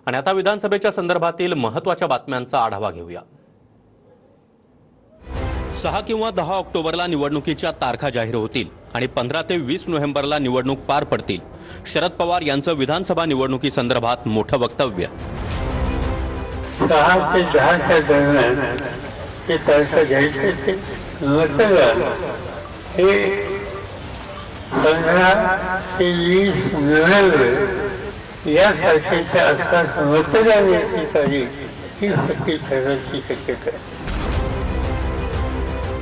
आणि आता विधानसभेच्या संदर्भातील महत्त्वाच्या बातम्यांचा आढावा घेऊया। 6 किंवा 10 ऑक्टोबरला निवडणुकीच्या तारखा जाहीर होतील आणि 15 ते 20 नोव्हेंबरला निवडणूक पार पडतील। शरद पवार यांचं विधानसभा निवडणुकी संदर्भात मोठं वक्तव्य। 6 ते 10 दरम्यान ते तारखा जाहीर होतील। हे 15 ते 20 नोव्हेंबर या तारखेच्या आसपास मतदान याची तारीख ही नक्की ठरण्याची शक्यता आहे।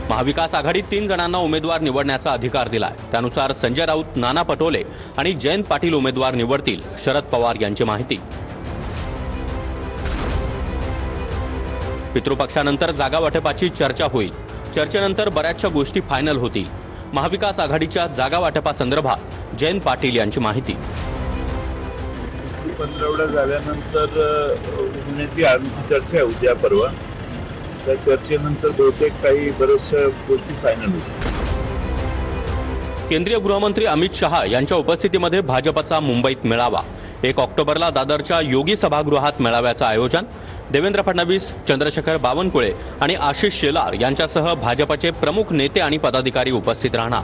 महाविकास आघाडीत 3 जणांना उमेदवार निवडण्याचा अधिकार दिलाय। त्यानुसार संजय राऊत, नाना पटोले आणि जयंत पाटील उमेदवार निवडतील, शरद पवार यांची माहिती। पितृपक्षानंतर जागा वाटपाची चर्चा होईल। चर्चेनंतर बऱ्याचशा गोष्टी फायनल होतील। महाविकास आघाडीच्या जागा वाटपासंदर्भात जयंत पाटील यांची माहिती। पंधरवडा झाल्यानंतर होण्याची आमची चर्चा आहे उद्या परवा। त्या चर्चेनंतर बहुतेक काही बऱ्याचशा गोष्टी फायनल होतील। केंद्रीय गृहमंत्री अमित शहा यांच्या उपस्थितीमध्ये भाजपचा मुंबईत मेळावा। 1 ऑक्टोबरला दादरच्या योगी सभागृहात मेळाव्याचं आयोजन। देवेंद्र फडणवीस, चंद्रशेखर बावनकुळे आणि आशिष शेलार यांच्यासह भाजपचे प्रमुख नेते आणि पदाधिकारी उपस्थित राहणार।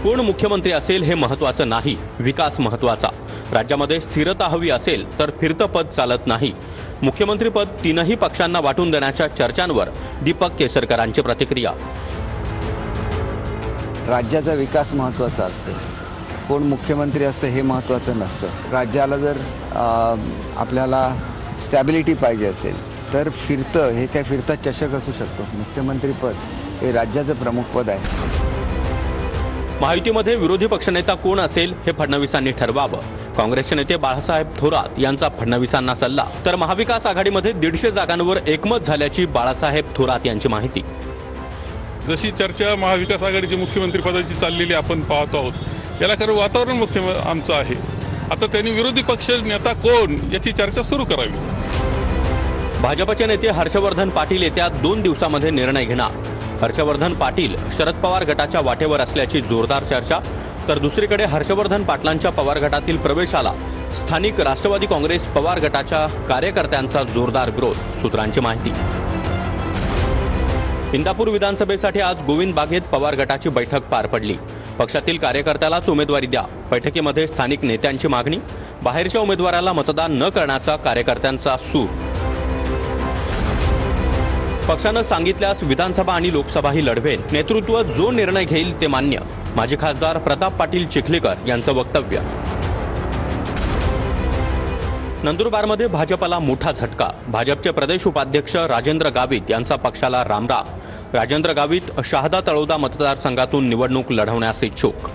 कोण मुख्यमंत्री असेल हे महत्त्वाचं नाही, विकास महत्त्वाचा। राज्यामध्ये स्थिरता हवी असेल तर फिरतं पद चालत नाही। मुख्यमंत्रीपद 3ही पक्षांना वाटून देण्याच्या चर्चांवर दीपक केसरकरांची प्रतिक्रिया। राज्याचा विकास महत्त्वाचा असतो, कोण मुख्यमंत्री असतं हे महत्त्वाचं नसतं। राज्याला जर आपल्याला स्टॅबिलिटी पाहिजे असेल तर फिरतं हे काय फिरता चषक असू शकतो। मुख्यमंत्रीपद हे राज्याचं प्रमुख पद आहे। महायुतीमध्ये विरोधी पक्षनेता कोण असेल हे फडणवीसांनी ठरवावं। काँग्रेसचे नेते बाळासाहेब थोरात यांचा फडणवीसांना सल्ला। तर महाविकास आघाडीमध्ये 150 जागांवर एकमत झाल्याची बाळासाहेब थोरात यांची माहिती। जशी चर्चा महाविकास आघाडीची मुख्यमंत्री पदाची चाललेली आपण पाहतो आहोत, याला खरं वातावरण मुख्य आमचं आहे। आता त्यांनी विरोधी पक्ष नेता कोण याची चर्चा सुरू करावी। भाजपचे नेते हर्षवर्धन पाटील येत्या 2 दिवसांमध्ये निर्णय घेणार। हर्षवर्धन पाटील शरद पवार गटाच्या वाटेवर असल्याची जोरदार चर्चा। तर दुसरीकडे हर्षवर्धन पाटलांच्या पवार गटातील प्रवेशाला स्थानिक राष्ट्रवादी काँग्रेस पवार गटाच्या कार्यकर्त्यांचा जोरदार विरोध, सूत्रांची माहिती। इंदापूर विधानसभेसाठी आज गोविंद बागेत पवार गटाची बैठक पार पडली। पक्षातील कार्यकर्त्यालाच उमेदवारी द्या। बैठकीमध्ये स्थानिक नेत्यांची मागणी, बाहेरच्या उमेदवाराला मतदान न करण्याचा कार्यकर्त्यांचा सूर। पक्षानं सांगितल्यास विधानसभा आणि लोकसभाही लढवेल। नेतृत्व जो निर्णय घेईल ते मान्य, माजी खासदार प्रताप पाटील चिखलीकर यांचं वक्तव्य। नंदुरबारमध्ये भाजपला मोठा झटका। भाजपचे प्रदेश उपाध्यक्ष राजेंद्र गावित यांचा पक्षाला रामराम। राजेंद्र गावित शहादा तळोदा मतदारसंघातून निवडणूक लढवण्यास इच्छुक।